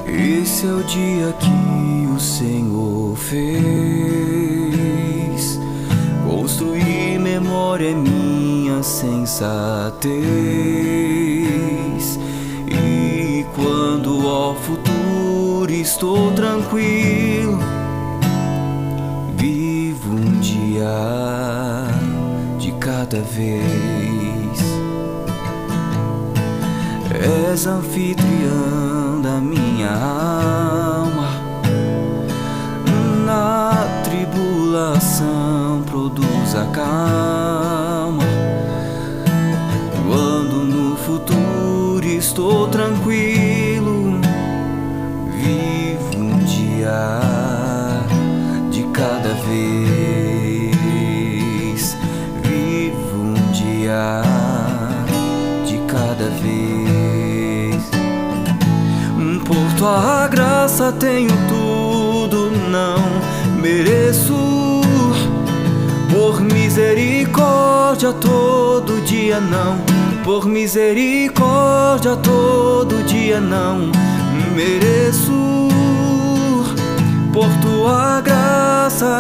Esse é o dia que o Senhor fez. Construir memória é minha sensatez. E quando ao futuro estou tranquilo, vivo um dia de cada vez. És anfitriã da minha alma, na tribulação produz a calma. Quando no futuro estou tranquilo, vivo um dia de cada vez. Vivo um dia de cada vez. Por tua graça tenho tudo, não mereço. Por misericórdia todo dia não. Por misericórdia todo dia não mereço. Por tua graça